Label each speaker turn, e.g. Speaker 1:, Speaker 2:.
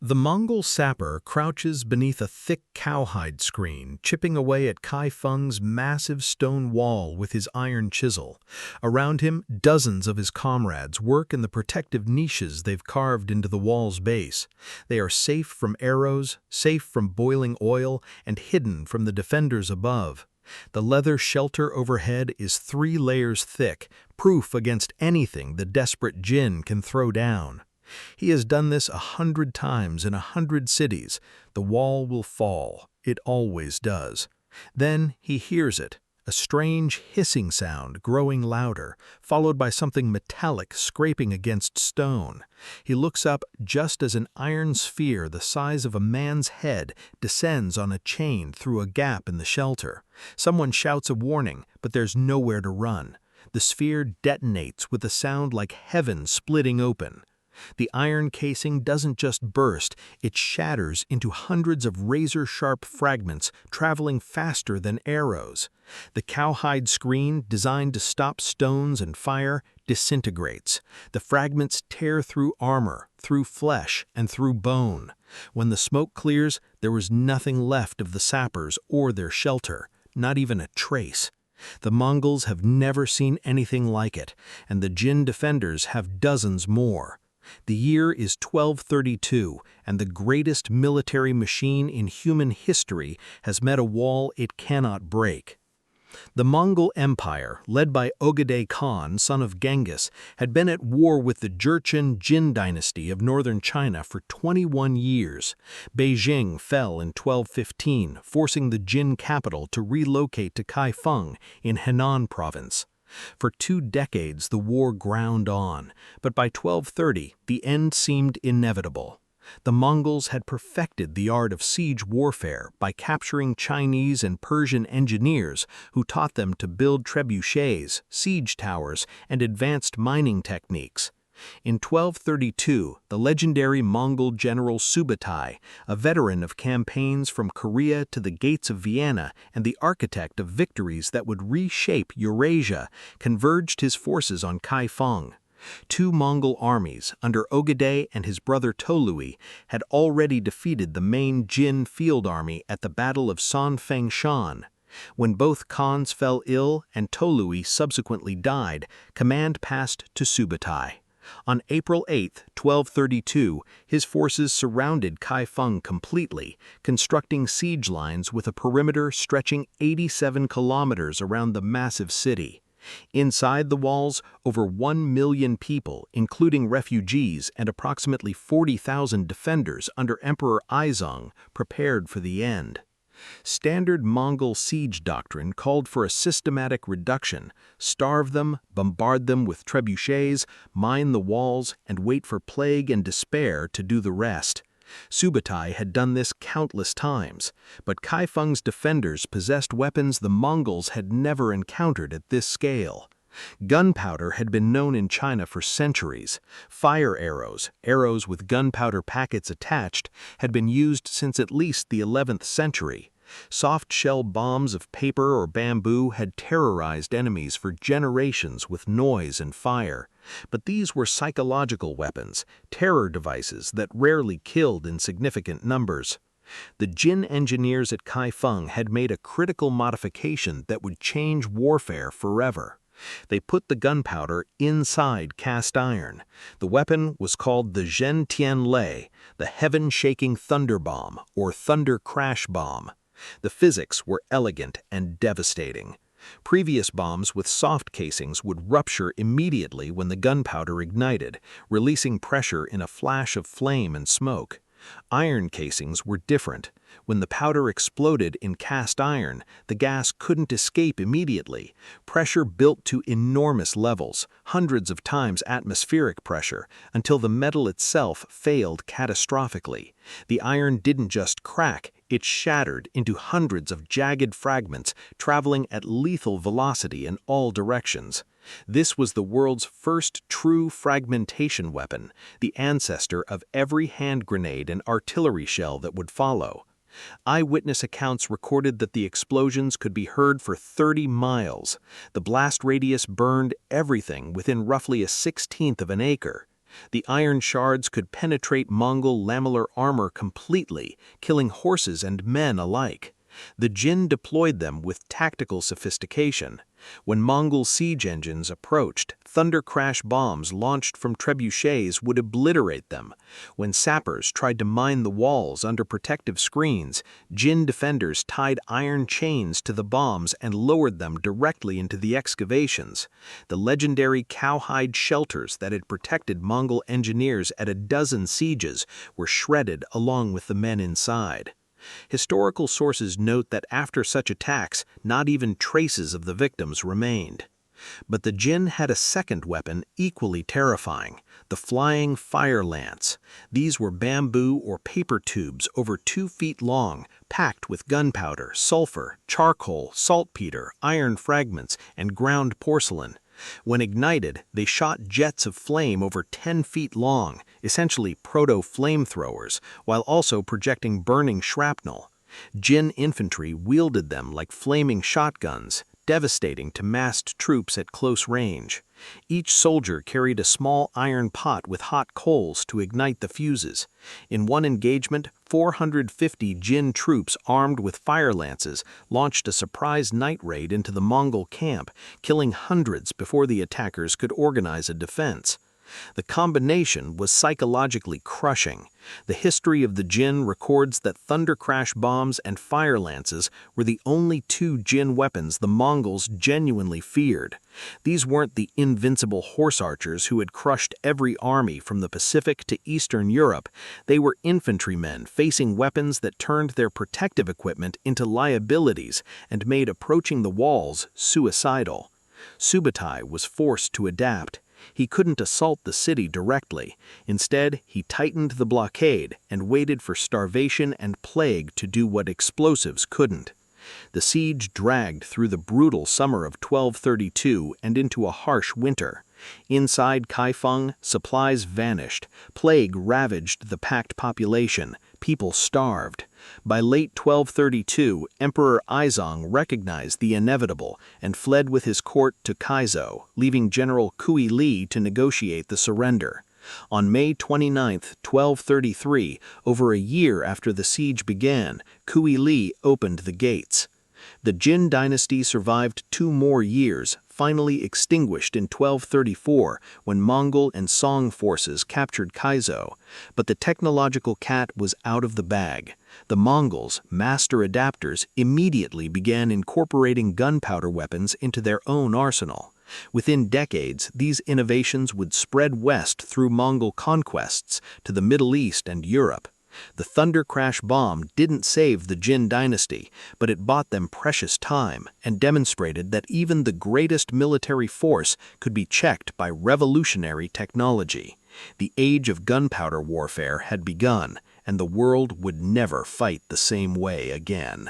Speaker 1: The Mongol sapper crouches beneath a thick cowhide screen, chipping away at Kai Feng's massive stone wall with his iron chisel. Around him, dozens of his comrades work in the protective niches they've carved into the wall's base. They are safe from arrows, safe from boiling oil, and hidden from the defenders above. The leather shelter overhead is 3 layers thick, proof against anything the desperate Jin can throw down. He has done this 100 times in 100 cities. The wall will fall. It always does. Then he hears it, a strange hissing sound growing louder, followed by something metallic scraping against stone. He looks up just as an iron sphere the size of a man's head descends on a chain through a gap in the shelter. Someone shouts a warning, but there's nowhere to run. The sphere detonates with a sound like heaven splitting open. The iron casing doesn't just burst, it shatters into hundreds of razor-sharp fragments, traveling faster than arrows. The cowhide screen, designed to stop stones and fire, disintegrates. The fragments tear through armor, through flesh, and through bone. When the smoke clears, there was nothing left of the sappers or their shelter, not even a trace. The Mongols have never seen anything like it, and the Jin defenders have dozens more. The year is 1232, and the greatest military machine in human history has met a wall it cannot break. The Mongol Empire, led by Ögedei Khan, son of Genghis, had been at war with the Jurchen Jin dynasty of northern China for 21 years. Beijing fell in 1215, forcing the Jin capital to relocate to Kaifeng in Henan province. For 2 decades the war ground on, but by 1230 the end seemed inevitable. The Mongols had perfected the art of siege warfare by capturing Chinese and Persian engineers who taught them to build trebuchets, siege towers, and advanced mining techniques. In 1232, the legendary Mongol general Subutai, a veteran of campaigns from Korea to the gates of Vienna and the architect of victories that would reshape Eurasia, converged his forces on Kaifeng. 2 Mongol armies, under Ögedei and his brother Tolui, had already defeated the main Jin field army at the Battle of Sanfengshan. When both Khans fell ill and Tolui subsequently died, command passed to Subutai. On April 8, 1232, his forces surrounded Kaifeng completely, constructing siege lines with a perimeter stretching 87 kilometers around the massive city. Inside the walls, over 1 million people, including refugees and approximately 40,000 defenders under Emperor Aizong, prepared for the end. Standard Mongol siege doctrine called for a systematic reduction: starve them, bombard them with trebuchets, mine the walls, and wait for plague and despair to do the rest. Subutai had done this countless times, but Kaifeng's defenders possessed weapons the Mongols had never encountered at this scale. Gunpowder had been known in China for centuries. Fire arrows, arrows with gunpowder packets attached, had been used since at least the 11th century. Soft-shell bombs of paper or bamboo had terrorized enemies for generations with noise and fire. But these were psychological weapons, terror devices that rarely killed in significant numbers. The Jin engineers at Kaifeng had made a critical modification that would change warfare forever. They put the gunpowder inside cast iron. The weapon was called the Zhentianlei, the heaven-shaking thunder bomb or thunder crash bomb. The physics were elegant and devastating. Previous bombs with soft casings would rupture immediately when the gunpowder ignited, releasing pressure in a flash of flame and smoke. Iron casings were different. When the powder exploded in cast iron, the gas couldn't escape immediately. Pressure built to enormous levels, hundreds of times atmospheric pressure, until the metal itself failed catastrophically. The iron didn't just crack, it shattered into hundreds of jagged fragments, traveling at lethal velocity in all directions. This was the world's first true fragmentation weapon, the ancestor of every hand grenade and artillery shell that would follow. Eyewitness accounts recorded that the explosions could be heard for 30 miles. The blast radius burned everything within roughly a 1/16 of an acre. The iron shards could penetrate Mongol lamellar armor completely, killing horses and men alike. The Jin deployed them with tactical sophistication. When Mongol siege engines approached, thunder crash bombs launched from trebuchets would obliterate them. When sappers tried to mine the walls under protective screens, Jin defenders tied iron chains to the bombs and lowered them directly into the excavations. The legendary cowhide shelters that had protected Mongol engineers at a dozen sieges were shredded along with the men inside. Historical sources note that after such attacks, not even traces of the victims remained. But the Jin had a second weapon equally terrifying, the flying fire lance. These were bamboo or paper tubes over 2 feet long, packed with gunpowder, sulfur, charcoal, saltpeter, iron fragments, and ground porcelain. When ignited, they shot jets of flame over 10 feet long, essentially proto-flamethrowers, while also projecting burning shrapnel. Jin infantry wielded them like flaming shotguns, devastating to massed troops at close range. Each soldier carried a small iron pot with hot coals to ignite the fuses. In one engagement, 450 Jin troops armed with fire lances launched a surprise night raid into the Mongol camp, killing hundreds before the attackers could organize a defense. The combination was psychologically crushing. The history of the Jin records that thunder crash bombs and fire lances were the only 2 Jin weapons the Mongols genuinely feared. These weren't the invincible horse archers who had crushed every army from the Pacific to Eastern Europe. They were infantrymen facing weapons that turned their protective equipment into liabilities and made approaching the walls suicidal. Subutai was forced to adapt. He couldn't assault the city directly. Instead, he tightened the blockade and waited for starvation and plague to do what explosives couldn't. The siege dragged through the brutal summer of 1232 and into a harsh winter. Inside Kaifeng, supplies vanished. Plague ravaged the packed population. People starved. By late 1232, Emperor Aizong recognized the inevitable and fled with his court to Kaizo, leaving General Kui Li to negotiate the surrender. On May 29, 1233, over a year after the siege began, Kui Li opened the gates. The Jin dynasty survived 2 more years, finally extinguished in 1234 when Mongol and Song forces captured Kaizo. But the technological cat was out of the bag. The Mongols, master adapters, immediately began incorporating gunpowder weapons into their own arsenal. Within decades, these innovations would spread west through Mongol conquests to the Middle East and Europe. The Thunder Crash bomb didn't save the Jin dynasty, but it bought them precious time and demonstrated that even the greatest military force could be checked by revolutionary technology. The age of gunpowder warfare had begun, and the world would never fight the same way again.